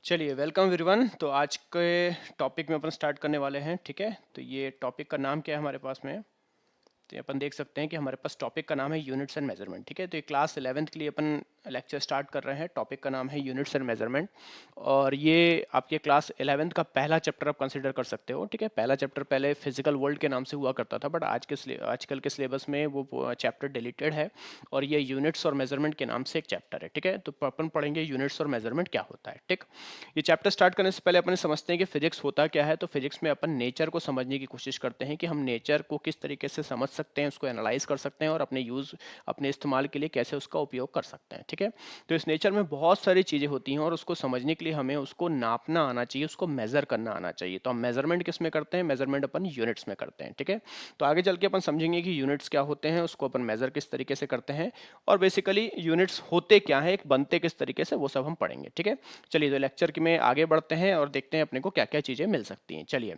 चलिए welcome everyone. तो आज के टॉपिक में अपन स्टार्ट करने वाले हैं। ठीक है, तो ये टॉपिक का नाम क्या है हमारे पास में, तो ये अपन देख सकते हैं कि हमारे पास टॉपिक का नाम है यूनिट्स एंड मेजरमेंट। ठीक है, तो ये क्लास 11th के लिए अपन लेक्चर स्टार्ट कर रहे हैं। टॉपिक का नाम है यूनिट्स एंड मेजरमेंट और ये आपके क्लास 11th का पहला चैप्टर आप कंसीडर कर सकते हो। ठीक है, पहला चैप्टर पहले फिजिकल वर्ल्ड के नाम से हुआ करता था, बट आजकल के सिलेबस में वो चैप्टर डिलीटेड है और ये यूनिट्स और मेजरमेंट के नाम से एक चैप्टर है। ठीक है, तो अपन पढ़ेंगे यूनिट्स और मेजरमेंट क्या होता है। ठीक, ये चैप्टर स्टार्ट करने से पहले अपन समझते हैं कि फिजिक्स होता क्या है। तो फिजिक्स में अपन नेचर को समझने की कोशिश करते हैं कि हम नेचर को किस तरीके से समझ सकते हैं, उसको एनालाइज कर सकते हैं और अपने इस्तेमाल के लिए कैसे उसका उपयोग कर सकते हैं। ठीक है, तो इस नेचर में बहुत सारी चीज़ें होती हैं और उसको समझने के लिए हमें उसको नापना आना चाहिए, उसको मेजर करना आना चाहिए। तो हम मेजरमेंट किस में करते हैं? मेजरमेंट अपन यूनिट्स में करते हैं। ठीक है, तो आगे चल के अपन समझेंगे कि यूनिट्स क्या होते हैं, उसको अपन मेजर किस तरीके से करते हैं और बेसिकली यूनिट्स होते क्या है, एक बनते किस तरीके से, वो सब हम पढ़ेंगे। ठीक है, चलिए तो लेक्चर में आगे बढ़ते हैं और देखते हैं अपने को क्या क्या चीज़ें मिल सकती हैं। चलिए,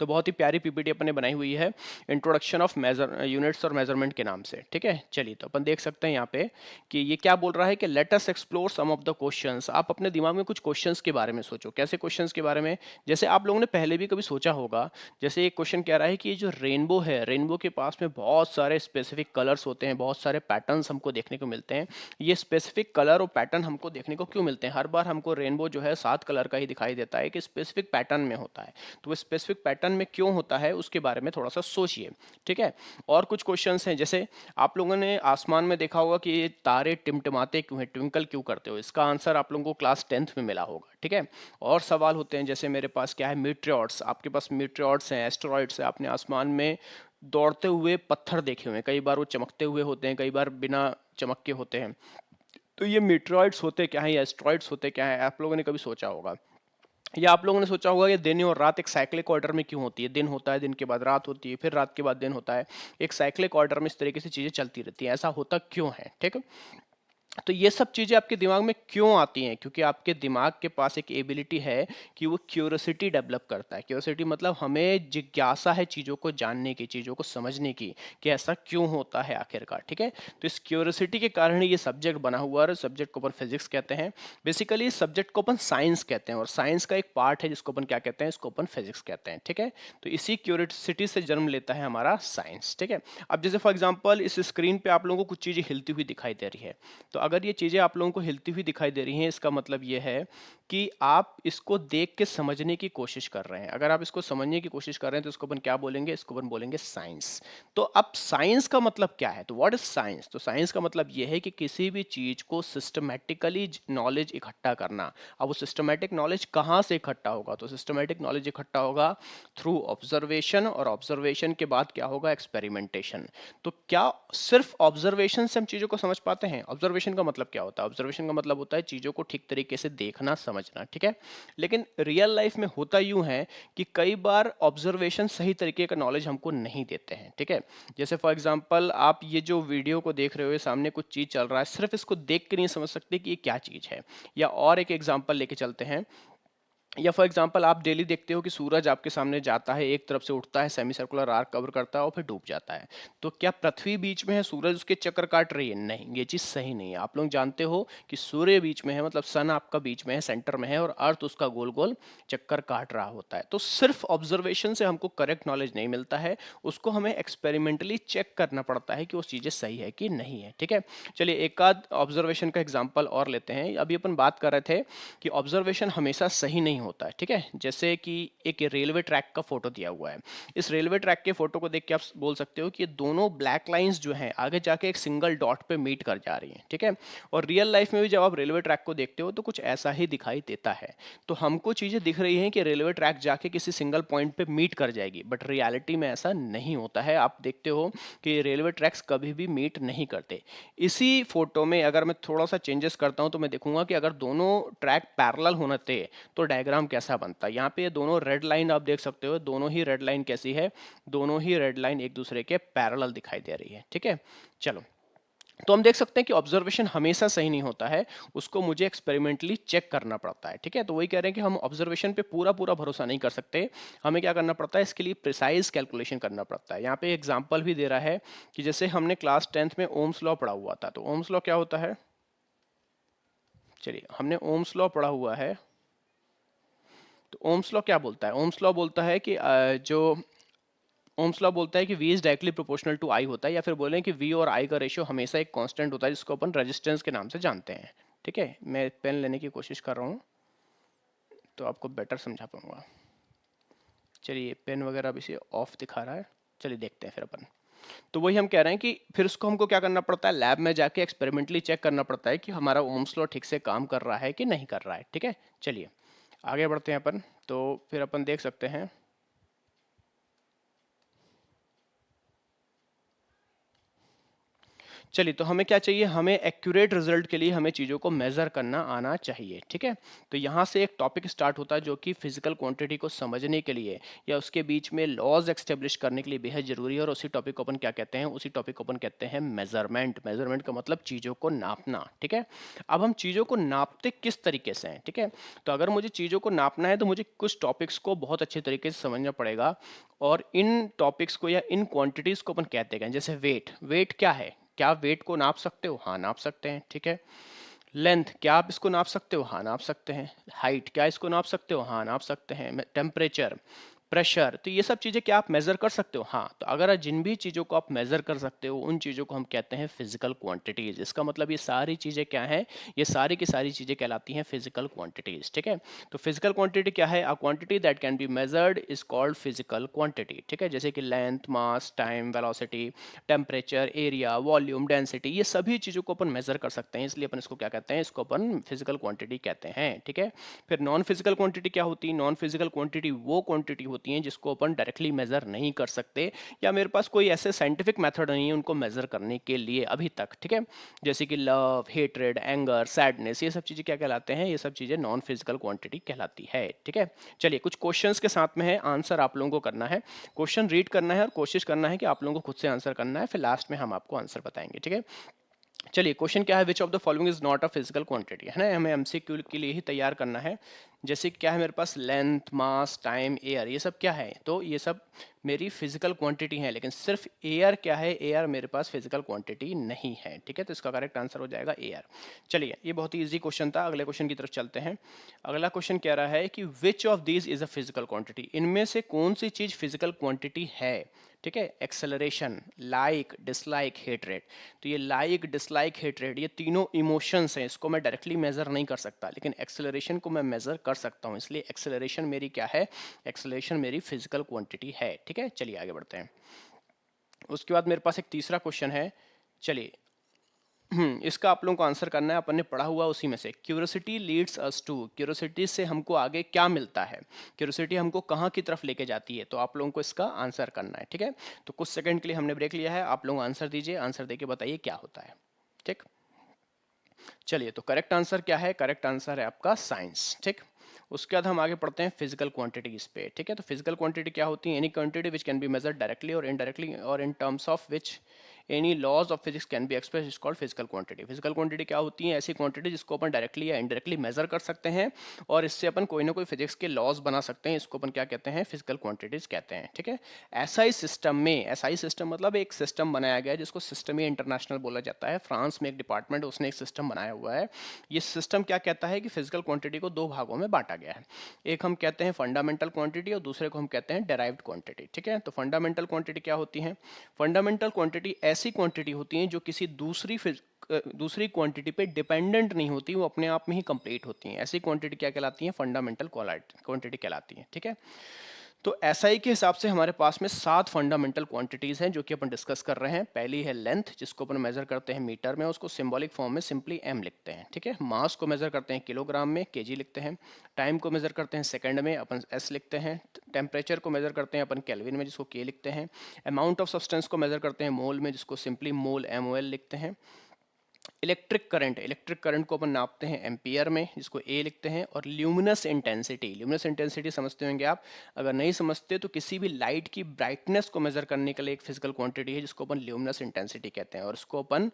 तो बहुत ही प्यारी पीपीटी अपन ने बनाई हुई है इंट्रोडक्शन ऑफ मेजर यूनिट्स और मेजरमेंट के नाम से। ठीक है, चलिए तो अपन देख सकते हैं यहाँ पे कि ये क्या बोल रहा है कि let us explore some of the questions. आप अपने दिमाग में कुछ क्वेश्चंस के बारे में सोचो। कैसे क्वेश्चंस के बारे में? जैसे आप लोगों ने पहले भी कभी सोचा होगा, जैसे एक क्वेश्चन कह रहा है कि ये जो रेनबो है, रेनबो के पास में बहुत सारे स्पेसिफिक कलर्स होते हैं, बहुत सारे पैटर्न्स हमको देखने को मिलते हैं। ये स्पेसिफिक कलर और पैटर्न हमको देखने को क्यों मिलते हैं? हर बार हमको रेनबो जो है 7 कलर का ही दिखाई देता है कि स्पेसिफिक पैटर्न में होता है। तो वो स्पेसिफिक पैटर्न में क्यों होता है उसके बारे में थोड़ा सा सोचिए। ठीक है, और कुछ क्वेश्चंस हैं, जैसे आप लोगों ने आसमान में देखा होगा कि ये तारे टिमटिमाते क्यों हैं, ट्विंकल क्यों करते हो? इसका आंसर आप लोगों को क्लास 10th में मिला होगा। ठीक है, और सवाल होते हैं, जैसे मेरे पास क्या है, मीटियोर्स। आपके पास मीटियोर्स हैं, एस्टेरॉइड्स हैं। आपने आसमान में दौड़ते हुए पत्थर देखे हुए हैं, कई बार वो चमकते हुए होते हैं, कई बार बिना चमक के होते हैं। तो ये मीटियोर्स होते क्या है या एस्टेरॉइड्स होते क्या है, आप लोगों ने कभी सोचा होगा? या आप लोगों ने सोचा होगा कि दिन और रात एक साइक्लिक ऑर्डर में क्यों होती है? दिन होता है, दिन के बाद रात होती है, फिर रात के बाद दिन होता है। एक साइक्लिक ऑर्डर में इस तरीके से चीजें चलती रहती हैं। ऐसा होता क्यों है? ठीक है, तो ये सब चीजें आपके दिमाग में क्यों आती हैं? क्योंकि आपके दिमाग के पास एक एबिलिटी है कि वो क्यूरियोसिटी डेवलप करता है। क्यूरियोसिटी मतलब हमें जिज्ञासा है चीजों को जानने की, चीजों को समझने की, कि ऐसा क्यों होता है आखिरकार। ठीक है, तो इस क्यूरियोसिटी के कारण ही ये सब्जेक्ट बना हुआ है। सब्जेक्ट को अपन फिजिक्स कहते हैं। बेसिकली इस सब्जेक्ट को अपन साइंस कहते हैं और साइंस का एक पार्ट है जिसको अपन क्या कहते हैं, इसको अपन फिजिक्स कहते हैं। ठीक है, तो इसी क्यूरियोसिटी से जन्म लेता है हमारा साइंस। ठीक है, अब जैसे फॉर एग्जाम्पल इस स्क्रीन पे आप लोगों को कुछ चीजें हिलती हुई दिखाई दे रही है। तो अगर ये चीज़ें आप लोगों को हिलती हुई दिखाई दे रही हैं, इसका मतलब ये है कि आप इसको देख के समझने की कोशिश कर रहे हैं। अगर आप इसको समझने की कोशिश कर रहे हैं तो इसको अपन क्या बोलेंगे? इसको अपन बोलेंगे साइंस। तो अब साइंस का मतलब क्या है? तो व्हाट इज साइंस? तो साइंस का मतलब ये है कि किसी भी चीज को सिस्टमैटिकली नॉलेज इकट्ठा करना। अब वो सिस्टमैटिक नॉलेज कहाँ से इकट्ठा होगा? तो सिस्टमैटिक नॉलेज इकट्ठा होगा थ्रू ऑब्जर्वेशन, और ऑब्जर्वेशन के बाद क्या होगा? एक्सपेरिमेंटेशन। तो क्या सिर्फ ऑब्जर्वेशन से हम चीजों को समझ पाते हैं? ऑब्जर्वेशन का मतलब क्या होता है? ऑब्जर्वेशन का मतलब होता है चीजों को ठीक तरीके से देखना, समझना। ठीक है, लेकिन रियल लाइफ में होता यूं है कि कई बार ऑब्जर्वेशन सही तरीके का नॉलेज हमको नहीं देते हैं। ठीक है, जैसे फॉर एग्जांपल आप ये जो वीडियो को देख रहे हो, ये सामने कुछ चीज चल रहा है, सिर्फ इसको देख के नहीं समझ सकते कि ये क्या चीज है। या और एक एग्जांपल लेके चलते हैं, या फॉर एग्जांपल आप डेली देखते हो कि सूरज आपके सामने जाता है, एक तरफ से उठता है, सेमी सर्कुलर आर्क कवर करता है और फिर डूब जाता है। तो क्या पृथ्वी बीच में है, सूरज उसके चक्कर काट रही है? नहीं, ये चीज सही नहीं है। आप लोग जानते हो कि सूर्य बीच में है, मतलब सन आपका बीच में है, सेंटर में है, और अर्थ उसका गोल गोल चक्कर काट रहा होता है। तो सिर्फ ऑब्जर्वेशन से हमको करेक्ट नॉलेज नहीं मिलता है, उसको हमें एक्सपेरिमेंटली चेक करना पड़ता है कि वो चीजें सही है कि नहीं है। ठीक है, चलिए एक आध ऑब्जर्वेशन का एग्जाम्पल और लेते हैं। अभी अपन बात कर रहे थे कि ऑब्जर्वेशन हमेशा सही नहीं होता है। ठीक है, जैसे कि एक रेलवे ट्रैक का फोटो दिया हुआ है। इस रेलवे ट्रैक के फोटो को देख के आप बोल सकते हो कि ये दोनों ब्लैक लाइंस जो हैं आगे जाके एक सिंगल डॉट पे मीट कर जा रही हैं। ठीक है, और रियल लाइफ में भी जब आप रेलवे ट्रैक को देखते हो तो कुछ ऐसा ही दिखाई देता है। तो हमको चीजें दिख रही हैं कि रेलवे ट्रैक जाके किसी सिंगल पॉइंट पे मीट कर जाएगी, बट रियलिटी में ऐसा नहीं होता है। आप देखते हो कि रेलवे ट्रैक्स कभी भी मीट नहीं करते। इसी फोटो में अगर मैं थोड़ा सा चेंजेस करता हूं तो मैं देखूंगा कि अगर दोनों ट्रैक पैरेलल होने थे तो डायग्राम कैसा बनता है। यहाँ पे ये दोनों रेड लाइन आप देख सकते हो, दोनों ही रेड लाइन कैसी है? दोनों ही रेड लाइन एक दूसरे के पैरेलल दिखाई दे रही है। ठीक है, चलो, तो हम देख सकते हैं कि ऑब्जर्वेशन हमेशा सही नहीं होता है, उसको मुझे एक्सपेरिमेंटली चेक करना पड़ता है। ठीक है, तो वही कह रहे हैं कि हम ऑब्जर्वेशन पे पूरा पूरा भरोसा नहीं कर सकते, हमें क्या करना पड़ता है? इसके लिए प्रिसाइज कैलकुलेशन करना पड़ता है। यहाँ पे एग्जांपल भी दे रहा है कि जैसे हमने क्लास 10th में ओम्स लॉ पढ़ा हुआ था। तो ओम्स लॉ क्या होता है? चलिए, हमने ओम्स लॉ पढ़ा हुआ है। तो ओम्स लॉ क्या बोलता है? ओम्स लॉ बोलता है कि ओम्स लॉ बोलता है कि V is directly proportional to I होता है, या फिर बोलें कि V और I का रेशियो हमेशा एक कांस्टेंट होता है जिसको अपन रेजिस्टेंस के नाम से जानते हैं। ठीक है, मैं पेन लेने की कोशिश कर रहा हूँ तो आपको बेटर समझा पाऊंगा। चलिए, पेन वगैरह अभी से ऑफ दिखा रहा है, चलिए देखते हैं फिर अपन। तो वही हम कह रहे हैं कि फिर उसको हमको क्या करना पड़ता है, लैब में जाके एक्सपेरिमेंटली चेक करना पड़ता है कि हमारा ओम्स लॉ ठीक से काम कर रहा है कि नहीं कर रहा है। ठीक है, चलिए आगे बढ़ते हैं अपन। तो फिर अपन देख सकते हैं, चलिए तो हमें क्या चाहिए, हमें एक्यूरेट रिजल्ट के लिए हमें चीज़ों को मेज़र करना आना चाहिए। ठीक है, तो यहाँ से एक टॉपिक स्टार्ट होता है जो कि फिजिकल क्वांटिटी को समझने के लिए या उसके बीच में लॉज एक्स्टेब्लिश करने के लिए बेहद जरूरी है, और उसी टॉपिक को अपन क्या कहते हैं, उसी टॉपिक को अपन कहते हैं मेजरमेंट। मेजरमेंट का मतलब चीज़ों को नापना। ठीक है, अब हम चीज़ों को नापते किस तरीके से हैं? ठीक है, तो अगर मुझे चीज़ों को नापना है तो मुझे कुछ टॉपिक्स को बहुत अच्छे तरीके से समझना पड़ेगा, और इन टॉपिक्स को या इन क्वांटिटीज़ को अपन कहते हैं, जैसे वेट। वेट क्या है? क्या आप वेट को नाप सकते हो? हाँ, नाप सकते हैं। ठीक है, लेंथ, क्या आप इसको नाप सकते हो? हाँ, नाप सकते हैं। हाइट, क्या इसको नाप सकते हो? हाँ, नाप सकते हैं। टेम्परेचर, प्रेशर, तो ये सब चीज़ें क्या आप मेज़र कर सकते हो? हाँ, तो अगर जिन भी चीज़ों को आप मेज़र कर सकते हो उन चीज़ों को हम कहते हैं फिजिकल क्वांटिटीज़। इसका मतलब ये सारी चीज़ें क्या हैं, ये सारी की सारी चीज़ें कहलाती हैं फिजिकल क्वांटिटीज़। ठीक है, तो फिजिकल क्वांटिटी क्या है? A quantity that can be measured is called physical quantity. ठीक है, जैसे कि length, mass, time, velocity, temperature, area, volume, density, ये सभी चीज़ों को अपन मेजर कर सकते हैं, इसलिए अपन इसको क्या कहते हैं, इसको अपन फिजिकल क्वांटिटी कहते हैं। ठीक है, फिर नॉन फिजिकल क्वांटिटी क्या होती है? नॉन फिजिकल क्वांटिटी वो क्वांटिटी होती है जिसको अपन डायरेक्टली मेजर नहीं कर सकते, या मेरे पास कोई ऐसे साइंटिफिक मेथड नहीं है उनको मेजर करने के लिए अभी तक। ठीक है, जैसे कि लव, हेट्रेड, एंगर, सैडनेस, ये सब चीज़ें क्या कहलाते हैं? ये सब चीज़ें नॉन फिजिकल क्वांटिटी कहलाती है। ठीक है, चलिए कुछ क्वेश्चंस के साथ में है, आंसर आप लोगों को करना है। क्वेश्चन रीड करना है और कोशिश करना है कि आप लोगों को खुद से आंसर करना है, फिर लास्ट में हम आपको आंसर बताएंगे। ठीक है, चलिए क्वेश्चन क्या है, which of the following is not a physical quantity, है ना, हमें एमसीक्यू के लिए ही तैयार करना है। जैसे क्या है मेरे पास, लेंथ, मास, टाइम, एयर, ये सब क्या है? तो ये सब मेरी फिजिकल क्वांटिटी है, लेकिन सिर्फ एयर क्या है, एयर मेरे पास फिजिकल क्वांटिटी नहीं है। ठीक है, तो इसका करेक्ट आंसर हो जाएगा एयर। चलिए, ये बहुत ही इजी क्वेश्चन था, अगले क्वेश्चन की तरफ चलते हैं। अगला क्वेश्चन कह रहा है कि which of these is a physical quantity, इनमें से कौन सी चीज फिजिकल क्वांटिटी है? ठीक है, acceleration, like, dislike, hate rate. तो ये लाइक, डिसलाइक, हेट रेट, ये तीनों इमोशंस हैं, इसको मैं डायरेक्टली मेजर नहीं कर सकता, लेकिन एक्सेलरेशन को मैं मेजर कर सकता हूँ, इसलिए एक्सेलरेशन मेरी क्या है, एक्सेलरेशन मेरी फिजिकल क्वांटिटी है। ठीक है, चलिए आगे बढ़ते हैं। उसके बाद मेरे पास एक तीसरा क्वेश्चन है। चलिए, इसका आप लोगों को आंसर करना है, अपन ने पढ़ा हुआ उसी में से, curiosity leads us to, curiosity से हमको आगे क्या मिलता है, क्यूरोसिटी हमको कहाँ की तरफ लेके जाती है, तो आप लोगों को इसका आंसर करना है। ठीक है, तो कुछ सेकंड के लिए हमने ब्रेक लिया है, आप लोग आंसर दीजिए, आंसर देके बताइए क्या होता है। ठीक, चलिए तो करेक्ट आंसर क्या है, करेक्ट आंसर है आपका साइंस। ठीक, उसके बाद हम आगे पढ़ते हैं फिजिकल क्वांटिटीज पे। ठीक है, तो फिजिकल क्वांटिटी क्या होती है, any quantity which can be measured directly और इनडायरेक्टली और in terms of which any laws of physics can be express is called physical quantity. Physical quantity क्या होती है, ऐसी क्वांटिटी जिसको अपन डायरेक्टली या इनडायरेक्टली मेजर कर सकते हैं और इससे अपन कोई ना कोई फिजिक्स के लॉज बना सकते हैं, इसको अपन क्या कहते हैं, फिजिकल क्वांटिटीज कहते हैं। ठीक है, एसआई सिस्टम में, एसआई सिस्टम मतलब एक सिस्टम बनाया गया है जिसको सिस्टम इंटरनेशनल बोला जाता है, फ्रांस में एक डिपार्टमेंट उसने एक सिस्टम बनाया हुआ है। ये सिस्टम क्या कहता है कि फिजिकल क्वांटिटी को दो भागों में बांटा गया है, एक हम कहते हैं फंडामेंटल क्वांटिटी और दूसरे को हम कहते हैं डेराइव्ड क्वांटिटी। ठीक है, तो फंडामेंटल क्वांटिटी क्या होती है, फंडामेंटल क्वांटिटी ऐसी क्वांटिटी होती है जो किसी दूसरी क्वांटिटी पे डिपेंडेंट नहीं होती, वो अपने आप में ही कंप्लीट होती हैं, ऐसी क्वांटिटी क्या कहलाती है, फंडामेंटल क्वांटिटी कहलाती है। ठीक है, तो एसआई के हिसाब से हमारे पास में 7 फंडामेंटल क्वांटिटीज हैं जो कि अपन डिस्कस कर रहे हैं। पहली है लेंथ, जिसको अपन मेजर करते हैं मीटर में, उसको सिंबॉलिक फॉर्म में सिंपली एम लिखते हैं। ठीक है, मास को मेजर करते हैं किलोग्राम में, केजी लिखते हैं। टाइम को मेजर करते हैं सेकंड में, अपन एस लिखते हैं। टेम्परेचर को मेजर करते हैं अपन केल्विन में, जिसको के लिखते हैं। अमाउंट ऑफ सब्सटेंस को मेजर करते हैं मोल में, जिसको सिंपली मोल MOL लिखते हैं। इलेक्ट्रिक करंट को अपन नापते हैं एम्पियर में, जिसको ए लिखते हैं। और ल्यूमिनस इंटेंसिटी समझते होंगे आप, अगर नहीं समझते तो किसी भी लाइट की ब्राइटनेस को मेजर करने के लिए एक फिजिकल क्वांटिटी है जिसको अपन ल्यूमिनस इंटेंसिटी कहते हैं, और उसको अपन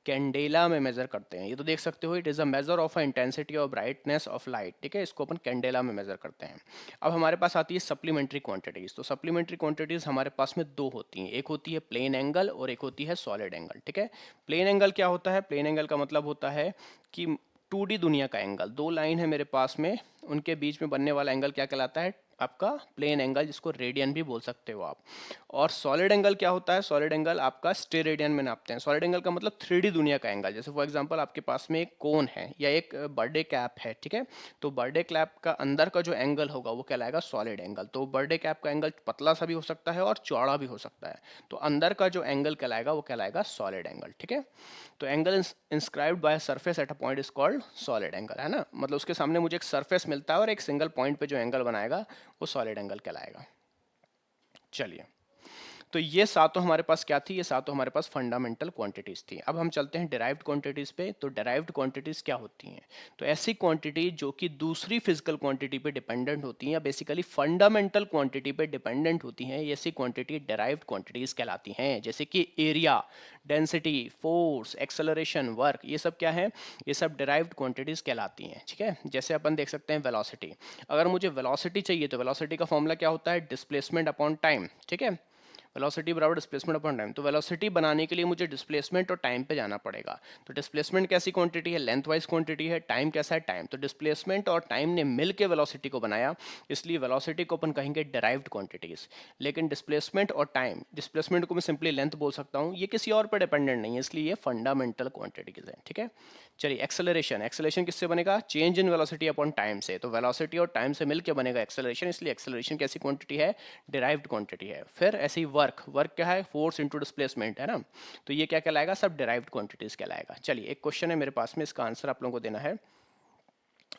कैंडेला में मेजर करते हैं। ये तो देख सकते हो, it is a measure of a intensity और ब्राइटनेस ऑफ लाइट। ठीक है, इसको अपन कैंडेला में मेजर करते हैं। अब हमारे पास आती है सप्लीमेंट्री क्वांटिटीज। तो सप्लीमेंट्री क्वांटिटीज हमारे पास में दो होती हैं, एक होती है प्लेन एंगल और एक होती है सॉलिड एंगल। ठीक है, प्लेन एंगल क्या होता है, प्लेन एंगल का मतलब होता है कि 2D दुनिया का एंगल, दो लाइन है मेरे पास में, उनके बीच में बनने वाला एंगल क्या कहलाता है? आपका प्लेन एंगल, जिसको रेडियन भी बोल सकते हो आप। और सॉलिड एंगल क्या होता है? सॉलिड एंगल आपका स्टेरेडियन में नापते हैं। सॉलिड एंगल का मतलब 3D दुनिया का एंगल। जैसे फॉर एग्जांपल आपके पास में एक कोन है या एक बर्थडे कैप है, ठीक है, तो बर्थडे कैप का अंदर का जो एंगल होगा वो कहलाएगा सॉलिड एंगल। तो बर्थडे कैप का एंगल पतला सा भी हो सकता है और चौड़ा भी हो सकता है, तो अंदर का जो एंगल कहलाएगा वो कहलाएगा सॉलिड एंगल, ठीक है। तो angle inscribed by surface at a point is called solid angle, है ना, मतलब उसके सामने मुझे एक सरफेस मिलता है और एक सिंगल पॉइंट पे जो एंगल बनाएगा वो सॉलिड एंगल कहलाएगा। चलिए, तो ये सातों हमारे पास क्या थी? ये सातों हमारे पास फंडामेंटल क्वांटिटीज थी। अब हम चलते हैं डिराइव्ड क्वांटिटीज पे। तो डिराइव्ड क्वांटिटीज क्या होती हैं? तो ऐसी क्वांटिटी जो कि दूसरी फिजिकल क्वांटिटी पे डिपेंडेंट होती हैं या बेसिकली फंडामेंटल क्वांटिटी पे डिपेंडेंट होती हैं, ऐसी क्वांटिटी डिराइव्ड क्वांटिटीज कहलाती हैं। जैसे कि area, density, force, acceleration, work, ये सब क्या है? ये सब डिराइव्ड क्वांटिटीज कहलाती हैं, ठीक है। जैसे अपन देख सकते हैं वेलोसिटी। अगर मुझे वेलोसिटी चाहिए तो वेलोसिटी का फॉर्मूला क्या होता है? डिस्प्लेसमेंट अपॉन टाइम, ठीक है। वेलोसिटी बराबर डिस्प्लेसमेंट अपॉन टाइम। तो वेलोसिटी बनाने के लिए मुझे डिस्प्लेसमेंट और टाइम पे जाना पड़ेगा। तो डिस्प्लेसमेंट कैसी क्वांटिटी है? लेंथ वाइज क्वांटिटी है। टाइम कैसा है? टाइम। तो डिस्प्लेसमेंट और टाइम ने मिलकर वेलोसिटी को बनाया, इसलिए वेलोसिटी को अपन कहेंगे डिराइव्ड क्वांटिटीज। लेकिन डिस्प्लेसमेंट और टाइम, डिस्प्लेसमेंट को मैं सिंपली लेंथ बोल सकता हूँ, ये किसी और पर डिपेंडेंट नहीं है, इसलिए ये फंडामेंटल क्वांटिटीज है, ठीक है। चलिए, एक्सेलरेशन। एक्सेलरेशन किससे बनेगा? Change in velocity upon time से। तो वेलोसिटी और टाइम से मिलकर बनेगा एक्सेलरेशन, इसलिए एक्सेलरेशन कैसी क्वांटिटी है? डिराइव्ड क्वांटिटी है। फिर ऐसे ही वर्क। वर्क क्या है? फोर्स इनटू डिस्प्लेसमेंट, है ना, तो ये क्या कहलाएगा? सब डिराइव्ड क्वांटिटीज कहलाएगा। चलिए, एक क्वेश्चन है मेरे पास में, इसका आंसर आप लोगों को देना है।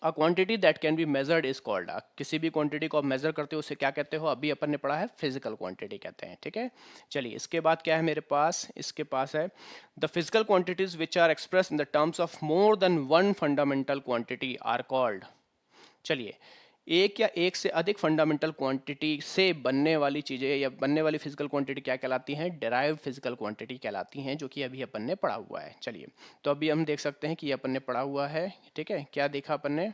A quantity that can be measured is called. किसी भी क्वांटिटी को आप मेजर करते हो उसे क्या कहते हो? अभी अपन ने पढ़ा है फिजिकल क्वांटिटी कहते हैं, ठीक है। चलिए, इसके बाद क्या है मेरे पास? इसके पास है the physical quantities which are express in the terms of more than one fundamental quantity are called. चलिए, एक या एक से अधिक फंडामेंटल क्वांटिटी से बनने वाली चीजें या बनने वाली फिजिकल क्वांटिटी क्या कहलाती हैं? डिराइव्ड फिजिकल क्वांटिटी कहलाती हैं, जो कि अभी अपन ने पढ़ा हुआ है। चलिए, तो अभी हम देख सकते हैं कि अपन ने पढ़ा हुआ है, ठीक है। क्या देखा अपन ने?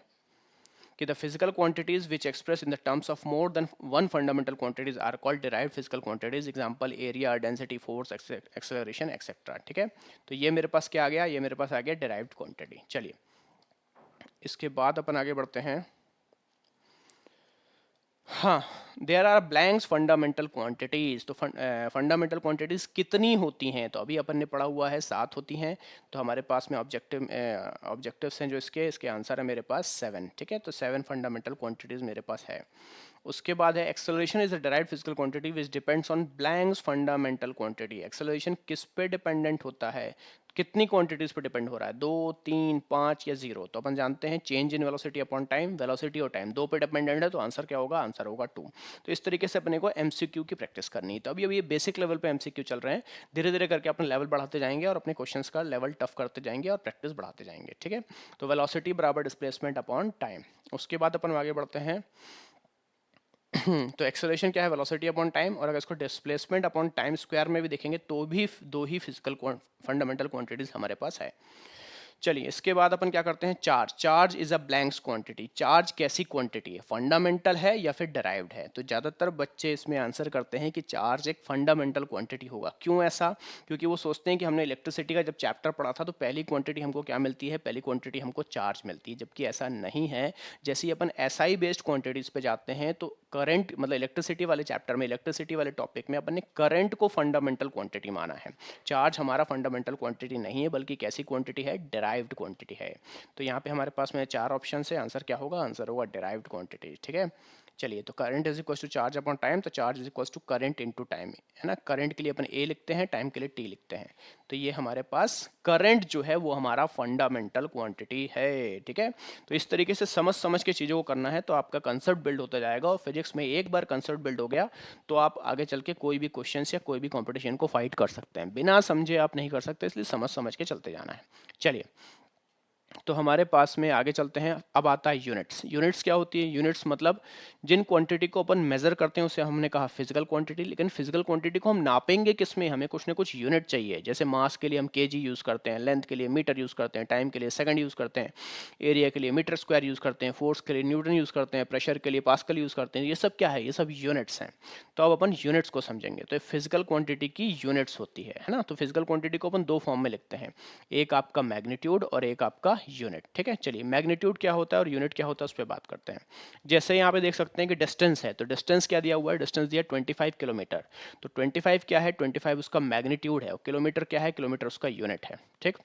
कि the physical quantities which express in the terms of more than one fundamental quantities are called derived physical quantities. Example, area, density, force, acceleration, etc. ठीक है, तो ये मेरे पास क्या आ गया? ये मेरे पास आ गया derived quantity। चलिए, इसके बाद अपन आगे बढ़ते हैं। हाँ, there are blanks fundamental quantities. तो फंडामेंटल क्वांटिटीज कितनी होती हैं? तो अभी अपन ने पढ़ा हुआ है 7 होती हैं। तो हमारे पास में ऑब्जेक्टिव्स हैं जो इसके आंसर है मेरे पास 7, ठीक है। तो 7 फंडामेंटल क्वांटिटीज मेरे पास है। उसके बाद है acceleration is a direct physical quantity which depends on blanks fundamental quantity. Acceleration किस पे डिपेंडेंट होता है? कितनी क्वांटिटीज पे डिपेंड हो रहा है? 2, 3, 5 या 0? तो अपन जानते हैं change in velocity upon time. Velocity और टाइम दो पे डिपेंडेंट है, तो आंसर क्या होगा? आंसर होगा 2। तो इस तरीके से अपने को एमसीक्यू की प्रैक्टिस करनी है। तो अभी ये बेसिक लेवल पे एमसीक्यू चल रहे हैं, धीरे धीरे करके अपने लेवल बढ़ाते जाएंगे और अपने क्वेश्चंस का लेवल टफ करते जाएंगे और प्रैक्टिस बढ़ाते जाएंगे, ठीक है। तो वेलोसिटी बराबर डिस्प्लेसमेंट अपॉन टाइम। उसके बाद अपन आगे बढ़ते हैं। तो एक्सेलरेशन क्या है? Velocity upon time. और अगर इसको डिस्प्लेसमेंट अपॉन टाइम स्क्वायर में भी देखेंगे तो भी दो ही फिजिकल फंडामेंटल क्वांटिटीज हमारे पास है। चलिए, इसके बाद अपन क्या करते हैं? Charge. Charge is a blanks quantity. Charge कैसी क्वांटिटी है? फंडामेंटल है या फिर डिराइव्ड है? तो ज़्यादातर बच्चे इसमें आंसर करते हैं कि चार्ज एक फंडामेंटल क्वांटिटी होगा। क्यों ऐसा? क्योंकि वो सोचते हैं कि हमने इलेक्ट्रिसिटी का जब चैप्टर पढ़ा था तो पहली क्वांटिटी हमको क्या मिलती है? पहली क्वांटिटी हमको चार्ज मिलती है, जबकि ऐसा नहीं है। जैसे ही अपन एसआई बेस्ड क्वांटिटीज पे जाते हैं तो करंट, मतलब इलेक्ट्रिसिटी वाले चैप्टर में, इलेक्ट्रिसिटी वाले टॉपिक में अपन ने करंट को फंडामेंटल क्वांटिटी माना है। चार्ज हमारा फंडामेंटल क्वांटिटी नहीं है, बल्कि कैसी क्वांटिटी है? डिराइव्ड क्वांटिटी है। तो यहाँ पे हमारे पास में 4 ऑप्शन है। आंसर क्या होगा? आंसर होगा डिराइव्ड क्वांटिटी, ठीक है। चलिए, तो current is equal to charge upon time. तो charge is equal to current into time, है ना। करंट के लिए अपन ए लिखते हैं, टाइम के लिए टी लिखते हैं। तो ये हमारे पास करंट जो है वो हमारा फंडामेंटल क्वांटिटी है, ठीक है। तो इस तरीके से समझ समझ के चीज़ों को करना है, तो आपका कंसेप्ट बिल्ड होता जाएगा। और फिजिक्स में एक बार कंसेप्ट बिल्ड हो गया तो आप आगे चल के कोई भी क्वेश्चन या कोई भी कॉम्पिटिशन को फाइट कर सकते हैं। बिना समझे आप नहीं कर सकते, इसलिए समझ समझ के चलते जाना है। चलिए, तो हमारे पास में आगे चलते हैं। अब आता है यूनिट्स। यूनिट्स क्या होती है? यूनिट्स मतलब जिन क्वांटिटी को अपन मेजर करते हैं उसे हमने कहा फिजिकल क्वांटिटी। लेकिन फिजिकल क्वांटिटी को हम नापेंगे किस में? हमें कुछ ना कुछ यूनिट चाहिए। जैसे मास के लिए हम केजी यूज़ करते हैं, लेंथ के लिए मीटर यूज़ करते हैं, टाइम के लिए सेकंड यूज़ करते हैं, एरिया के लिए मीटर स्क्वायर यूज़ करते हैं, फोर्स के लिए न्यूटन यूज़ करते हैं, प्रेशर के लिए पास्कल यूज़ करते हैं। ये सब क्या है? ये सब यूनिट्स हैं। तो अब अपन यूनिट्स को समझेंगे। तो फिजिकल क्वांटिटी की यूनिट्स होती है ना। तो फिजिकल क्वांटिटी को अपन दो फॉर्म में लिखते हैं, एक आपका मैग्नीट्यूड और एक आपका यूनिट। ठीक है, चलिए मैग्नीट्यूड क्या होता है और यूनिट क्या होता है उस पर बात करते हैं। जैसे यहाँ पे देख सकते हैं कि डिस्टेंस है, तो डिस्टेंस क्या दिया हुआ है, डिस्टेंस दिया 25 किलोमीटर। तो 25 क्या है, 25 उसका मैग्नीट्यूड है, और किलोमीटर क्या है, किलोमीटर उसका यूनिट है। ठीक,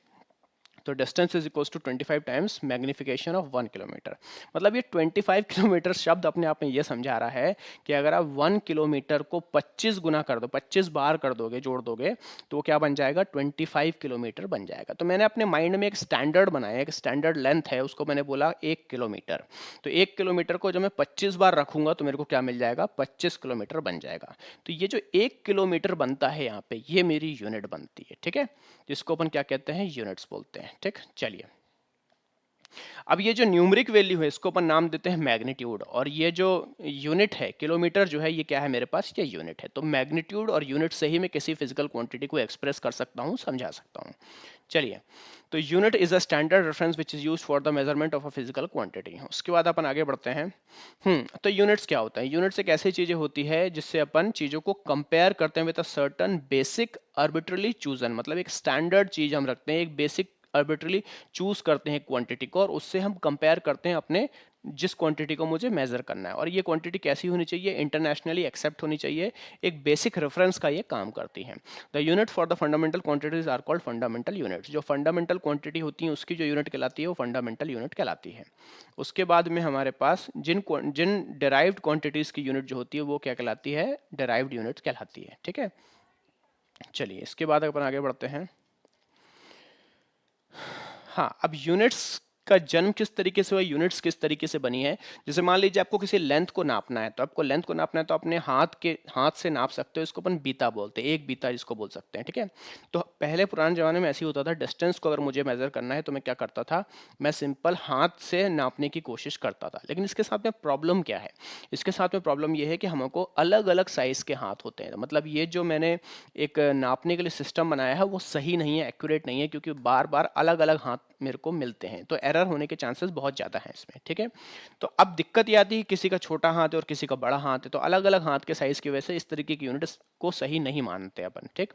तो distance is equals to 25 times magnification of 1 kilometre. मतलब ये 25 किलोमीटर शब्द अपने आप में ये समझा रहा है कि अगर आप 1 किलोमीटर को 25 गुना कर दो, 25 बार कर दोगे, जोड़ दोगे, तो क्या बन जाएगा, 25 किलोमीटर बन जाएगा। तो मैंने अपने माइंड में एक स्टैंडर्ड बनाया, एक स्टैंडर्ड लेंथ है, उसको मैंने बोला 1 किलोमीटर। तो 1 किलोमीटर को जब मैं 25 बार रखूंगा तो मेरे को क्या मिल जाएगा, 25 किलोमीटर बन जाएगा। तो ये जो 1 किलोमीटर बनता है यहाँ पे, ये मेरी यूनिट बनती है। ठीक है, जिसको अपन क्या कहते हैं, यूनिट्स बोलते हैं। ठीक, चलिए अब ये जो न्यूमरिक वैल्यू है इसको अपन नाम देते हैं मैग्नीट्यूड, और ये जो यूनिट है, किलोमीटर जो है, ये क्या है मेरे पास, ये यूनिट है। तो मैग्नीट्यूड और यूनिट से ही मैं किसी फिजिकल क्वांटिटी को एक्सप्रेस कर सकता हूँ, समझा सकता हूँ। चलिए, तो unit is a standard reference which is used for the measurement of a physical quantity. उसके बाद अपन आगे बढ़ते हैं। तो यूनिट्स क्या होता है, यूनिट्स एक ऐसी चीजें होती है जिससे अपन चीजों को कंपेयर करते हैं with a certain basic arbitrarily chosen. मतलब एक स्टैंडर्ड चीज हम रखते हैं, एक बेसिक आर्बिट्रली चूज करते हैं क्वांटिटी को, और उससे हम कंपेयर करते हैं अपने जिस क्वांटिटी को मुझे मेजर करना है। और ये क्वांटिटी कैसी होनी चाहिए, इंटरनेशनली एक्सेप्ट होनी चाहिए, एक बेसिक रेफरेंस का ये काम करती है। The unit for the fundamental quantities are called fundamental units. जो फंडामेंटल क्वांटिटी होती है उसकी जो यूनिट कहलाती है वो फंडामेंटल यूनिट कहलाती है। उसके बाद में हमारे पास जिन डेराइव्ड क्वांटिटीज की यूनिट जो होती है वो क्या कहलाती है, डेराइव्ड यूनिट कहलाती है। ठीक है, चलिए इसके बाद अपन आगे बढ़ते हैं। हाँ, अब यूनिट्स का जन्म किस तरीके से हुआ, यूनिट्स किस तरीके से बनी है। जैसे मान लीजिए आपको किसी लेंथ को नापना है, तो आपको लेंथ को नापना है तो अपने हाथ से नाप सकते हो, इसको अपन बीता बोलते हैं, एक बीता जिसको बोल सकते हैं। ठीक है, तो पहले पुराने जमाने में ऐसे ही होता था, डिस्टेंस को अगर मुझे मेजर करना है तो मैं क्या करता था, मैं सिंपल हाथ से नापने की कोशिश करता था। लेकिन इसके साथ में प्रॉब्लम क्या है, इसके साथ में प्रॉब्लम यह है कि हमको अलग अलग साइज के हाथ होते हैं। मतलब ये जो मैंने एक नापने के लिए सिस्टम बनाया है वो सही नहीं है, एक्यूरेट नहीं है, क्योंकि बार बार अलग अलग हाथ मेरे को मिलते हैं, तो एरर होने के चांसेस बहुत ज़्यादा हैं इसमें। ठीक है, तो अब दिक्कत ये आती है, किसी का छोटा हाथ है और किसी का बड़ा हाथ है, तो अलग अलग हाथ के साइज की वजह से इस तरीके की यूनिट्स को सही नहीं मानते अपन। ठीक,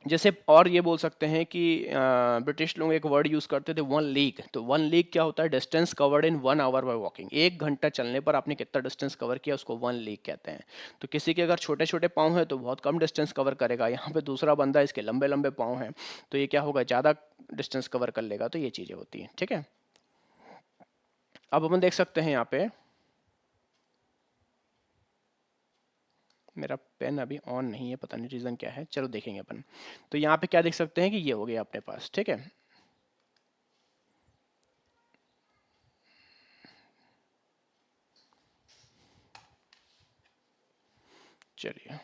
जैसे और ये बोल सकते हैं कि ब्रिटिश लोग एक वर्ड यूज करते थे, 1 लीग। तो 1 लीग क्या होता है, distance covered in 1 hour by walking. 1 घंटा चलने पर आपने कितना डिस्टेंस कवर किया, उसको 1 लीग कहते हैं। तो किसी के अगर छोटे छोटे पाँव है तो बहुत कम डिस्टेंस कवर करेगा, यहाँ पे दूसरा बंदा इसके लंबे लंबे पाँव हैं तो ये क्या होगा, ज़्यादा डिस्टेंस कवर कर लेगा। तो ये चीज़ें होती हैं। ठीक है, अब अपन देख सकते हैं यहाँ पे, मेरा पेन अभी ऑन नहीं है, पता नहीं रीज़न क्या है, चलो देखेंगे अपन। तो यहाँ पे क्या देख सकते हैं कि ये हो गया अपने पास। ठीक है, चलिए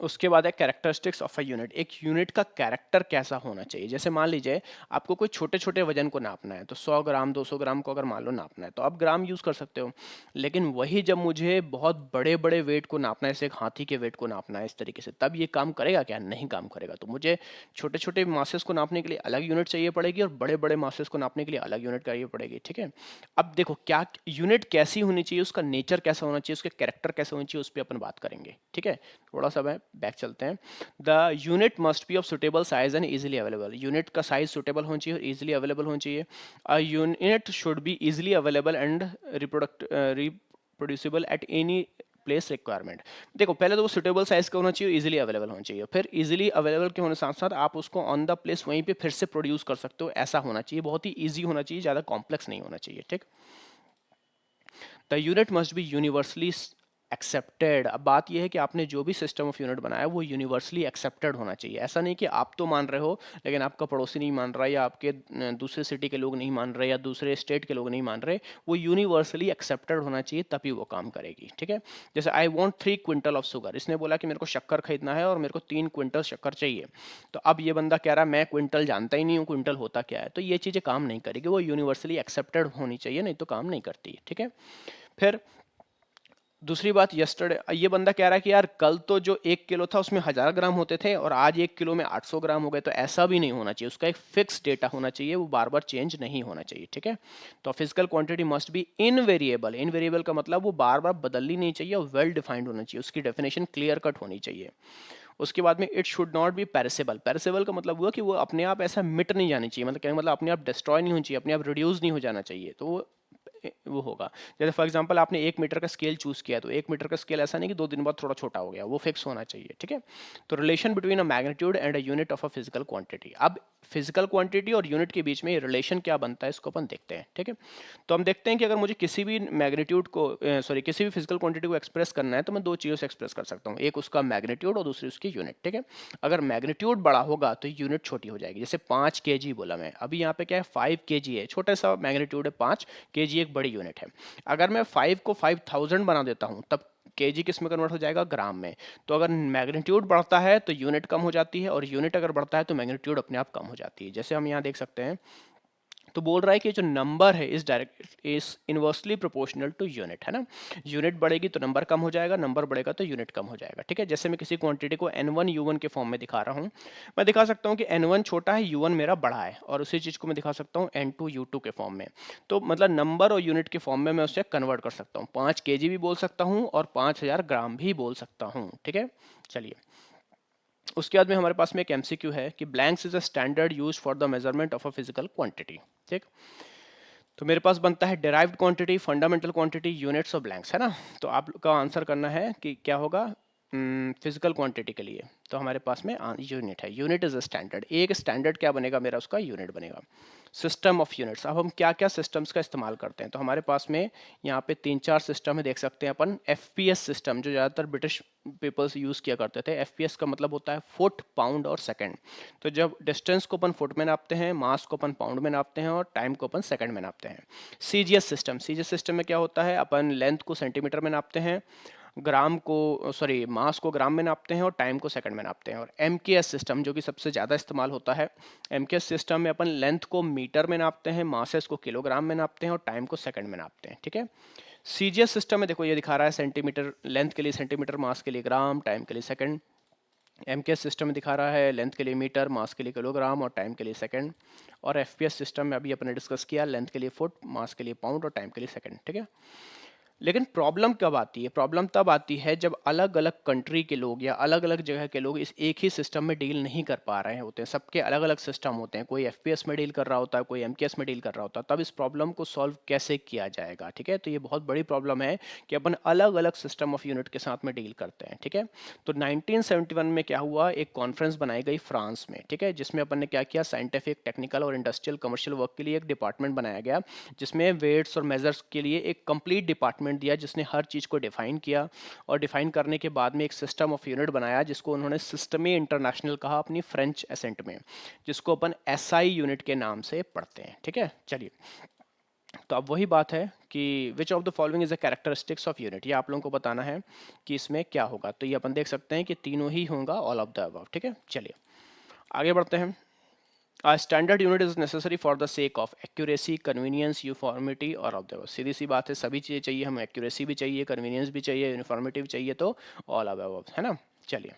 उसके बाद है कैरेक्टरिस्टिक्स ऑफ अ यूनिट। एक यूनिट का कैरेक्टर कैसा होना चाहिए। जैसे मान लीजिए आपको कोई छोटे छोटे वजन को नापना है, तो 100 ग्राम 200 ग्राम को अगर मान लो नापना है तो आप ग्राम यूज़ कर सकते हो। लेकिन वही जब मुझे बहुत बड़े बड़े वेट को नापना है, जैसे एक हाथी के वेट को नापना है इस तरीके से, तब ये काम करेगा क्या, नहीं काम करेगा। तो मुझे छोटे छोटे मासेस को नापने के लिए अलग यूनिट चाहिए पड़ेगी और बड़े बड़े मासेस को नापने के लिए अलग यूनिट चाहिए पड़ेगी। ठीक है, अब देखो क्या यूनिट कैसी होनी चाहिए, उसका नेचर कैसा होना चाहिए, उसके कैरेक्टर कैसे होना चाहिए, उस पर अपन बात करेंगे। ठीक है, थोड़ा सा मैं बैक चलते हैं। The unit must be of suitable size and easily available. Unit का साइज सुटेबल होना चाहिए और इजिली अवेलेबल होना चाहिए। A unit should be easily available and reproducible at any place requirement. देखो पहले तो वो सुटेबल साइज का होना चाहिए, इजीली अवेलेबल होना चाहिए, फिर इजीली अवेलेबल के होने साथ साथ आप उसको ऑन द प्लेस वहीं पे फिर से प्रोड्यूस कर सकते हो, ऐसा होना चाहिए। बहुत ही ईजी होना चाहिए, ज़्यादा कॉम्प्लेक्स नहीं होना चाहिए। ठीक, the unit must be universally accepted. अब बात यह है कि आपने जो भी सिस्टम ऑफ यूनिट बनाया वो यूनिवर्सली एक्सेप्टेड होना चाहिए। ऐसा नहीं कि आप तो मान रहे हो लेकिन आपका पड़ोसी नहीं मान रहा, या आपके दूसरे सिटी के लोग नहीं मान रहे, या दूसरे स्टेट के लोग नहीं मान रहे। वो यूनिवर्सली एक्सेप्टेड होना चाहिए, तभी वो काम करेगी। ठीक है, जैसे I want 3 quintal of sugar, इसने बोला कि मेरे को शक्कर खरीदना है और मेरे को 3 क्विंटल शक्कर चाहिए। तो अब ये बंदा कह रहा है मैं क्विंटल जानता ही नहीं हूँ, क्विंटल होता क्या है। तो ये चीज़ें काम नहीं करेगी, वो यूनिवर्सली एक्सेप्टेड होनी चाहिए, नहीं तो काम नहीं करती। ठीक है, फिर दूसरी बात, यस्टरडे, ये बंदा कह रहा है कि यार कल तो जो 1 किलो था उसमें 1000 ग्राम होते थे और आज 1 किलो में 800 ग्राम हो गए। तो ऐसा भी नहीं होना चाहिए, उसका एक फिक्स डेटा होना चाहिए, वो बार बार चेंज नहीं होना चाहिए। ठीक है, तो physical quantity must be invariable. Invariable का मतलब वो बार बार बदलनी नहीं चाहिए और वेल डिफाइंड होना चाहिए, उसकी डेफिनेशन क्लियर कट होनी चाहिए। उसके बाद में it should not be perishable. Perishable का मतलब हुआ कि वो अपने आप ऐसा मिट नहीं जानी चाहिए, मतलब क्या मतलब अपने आप डिस्ट्रॉय नहीं होनी चाहिए, अपने आप रिड्यूस नहीं हो जाना चाहिए, तो वो होगा। जैसे फॉर एग्जांपल आपने 1 मीटर का स्केल चूज किया, तो 1 मीटर का स्केल ऐसा नहीं कि 2 दिन बाद थोड़ा छोटा हो गया, वो फिक्स होना चाहिए, ठीक है। तो relation between a magnitude and a unit of a physical quantity. अब फिजिकल क्वांटिटी और यूनिट के बीच में रिलेशन क्या बनता है इसको अपन देखते हैं, ठीक है। तो हम देखते हैं कि अगर मुझे किसी भी मैग्नीट्यूड को सॉरी किसी भी फिजिकल क्वांटिटी को एक्सप्रेस करना है तो मैं दो चीज़ों से एक्सप्रेस कर सकता हूँ, एक उसका मैग्नीट्यूड और दूसरी उसकी यूनिट, ठीक है। अगर मैग्नीट्यूड बड़ा होगा तो यूनिट छोटी हो जाएगी। जैसे 5 kg बोला मैं, अभी यहाँ पे क्या है 5 kg है, छोटा सा मैग्नीट्यूड है, 5 kg एक बड़ी यूनिट है। अगर मैं 5 को 5000 बना देता हूँ तब केजी किस में कन्वर्ट हो जाएगा, ग्राम में। तो अगर मैग्नीट्यूड बढ़ता है तो यूनिट कम हो जाती है, और यूनिट अगर बढ़ता है तो मैग्नीट्यूड अपने आप कम हो जाती है। जैसे हम यहाँ देख सकते हैं, तो बोल रहा है कि जो नंबर है इस इनवर्सली प्रोपोर्शनल टू यूनिट, है ना। यूनिट बढ़ेगी तो नंबर कम हो जाएगा, नंबर बढ़ेगा तो यूनिट कम हो जाएगा, ठीक है। जैसे मैं किसी क्वांटिटी को n1 u1 के फॉर्म में दिखा रहा हूँ, मैं दिखा सकता हूँ कि n1 छोटा है, u1 मेरा बड़ा है, और उसी चीज़ को मैं दिखा सकता हूँ n2 u2 के फॉर्म में। तो मतलब नंबर और यूनिट के फॉर्म में मैं उसे कन्वर्ट कर सकता हूँ, 5 kg भी बोल सकता हूँ और 5000 ग्राम भी बोल सकता हूँ, ठीक है। चलिए, उसके बाद में हमारे पास में एक एमसीक्यू है कि blanks is a standard use for the measurement of a physical quantity, ठीक। तो मेरे पास बनता है derived quantity, fundamental quantity, units और ब्लैंक्स, है ना। तो आप लोग का आंसर करना है कि क्या होगा फिजिकल क्वांटिटी के लिए। तो हमारे पास में यूनिट है, यूनिट इज अ स्टैंडर्ड। एक स्टैंडर्ड क्या बनेगा मेरा, उसका यूनिट बनेगा। सिस्टम ऑफ यूनिट्स, अब हम क्या क्या सिस्टम्स का इस्तेमाल करते हैं, तो हमारे पास में यहाँ पे 3-4 सिस्टम है, देख सकते हैं अपन। एफपीएस सिस्टम जो ज़्यादातर ब्रिटिश पीपल्स यूज़ किया करते थे। एफपीएस का मतलब होता है फुट, पाउंड और सेकंड। तो जब डिस्टेंस को अपन फुट में नापते हैं, मास को अपन पाउंड में नापते हैं और टाइम को अपन सेकंड में नापते हैं। सीजीएस सिस्टम, सीजीएस सिस्टम में क्या होता है, अपन लेंथ को सेंटीमीटर में नापते हैं, ग्राम को सॉरी मास को ग्राम में नापते हैं और टाइम को सेकंड में नापते हैं। और एमकेएस सिस्टम जो कि सबसे ज़्यादा इस्तेमाल होता है, एमकेएस सिस्टम में अपन लेंथ को मीटर में नापते हैं, मासेस को किलोग्राम में नापते हैं और टाइम को सेकंड में नापते हैं, ठीक है। सीजीएस सिस्टम में देखो ये दिखा रहा है सेंटीमीटर, लेंथ के लिए सेंटीमीटर, मास के लिए ग्राम, टाइम के लिए सेकंड। एमकेएस सिस्टम में दिखा रहा है लेंथ के लिए मीटर, मास के लिए किलोग्राम और टाइम के लिए सेकंड। और एफपीएस सिस्टम में अभी अपने डिस्कस किया, लेंथ के लिए फुट, मास के लिए पाउंड और टाइम के लिए सेकंड, ठीक है। लेकिन प्रॉब्लम कब आती है, प्रॉब्लम तब आती है जब अलग अलग कंट्री के लोग या अलग अलग जगह के लोग इस एक ही सिस्टम में डील नहीं कर पा रहे होते हैं। सबके अलग अलग सिस्टम होते हैं, कोई एफपीएस में डील कर रहा होता है, कोई एमकेएस में डील कर रहा होता है। तब इस प्रॉब्लम को सॉल्व कैसे किया जाएगा, ठीक है। तो ये बहुत बड़ी प्रॉब्लम है कि अपन अलग अलग सिस्टम ऑफ यूनिट के साथ में डील करते हैं, ठीक है। तो 1971 में क्या हुआ, एक कॉन्फ्रेंस बनाई गई फ्रांस में, ठीक है, जिसमें अपन ने क्या किया, साइंटिफिक, टेक्निकल और इंडस्ट्रियल कमर्शियल वर्क के लिए एक डिपार्टमेंट बनाया गया, जिसमें वेट्स और मेजर्स के लिए एक कंप्लीट डिपार्टमेंट दिया, जिसने हर चीज़ को डिफाइन किया। और डिफाइन करने के बाद में एक सिस्टम ऑफ यूनिट बनाया, जिसको उन्होंने सिस्टमी इंटरनेशनल कहा अपनी फ्रेंच एसेंट में, जिसको अपन एसआई यूनिट के नाम से पढ़ते हैं, ठीक है। चलिए, तो अब वही बात है कि which of the following is the characteristics of unit, ये आप लोगों को बताना है कि इसमें क्या होगा। तो ये अपन देख सकते हैं कि तीनों ही होगा, ऑल ऑफ द अबव, ठीक है। चलिए आगे बढ़ते हैं। A standard unit is necessary for the sake of accuracy, convenience, uniformity और of the above। सीधी सी बात है, सभी चीज़ें चाहिए हमें, एक्यूरेसी भी चाहिए, कन्वीनियंस भी चाहिए, यूनिफॉर्मिटी भी चाहिए, तो ऑल ऑफ द अबव, है ना। चलिए,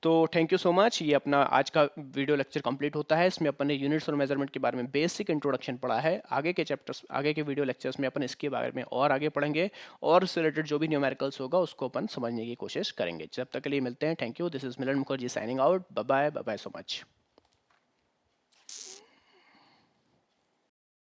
तो थैंक यू सो मच। ये अपना आज का वीडियो लेक्चर कंप्लीट होता है। इसमें अपन ने यूनिट्स और मेजरमेंट के बारे में बेसिक इंट्रोडक्शन पढ़ा है। आगे के चैप्टर्स, आगे के वीडियो लेक्चर्स में अपन इसके बारे में और आगे पढ़ेंगे, और उससे रिलेटेड जो भी न्यूमेरिकल्स होगा उसको अपन समझने की कोशिश करेंगे। जब तक के लिए मिलते हैं, thank you. This is Milan Mukherjee signing out. Bye bye, bye bye so much.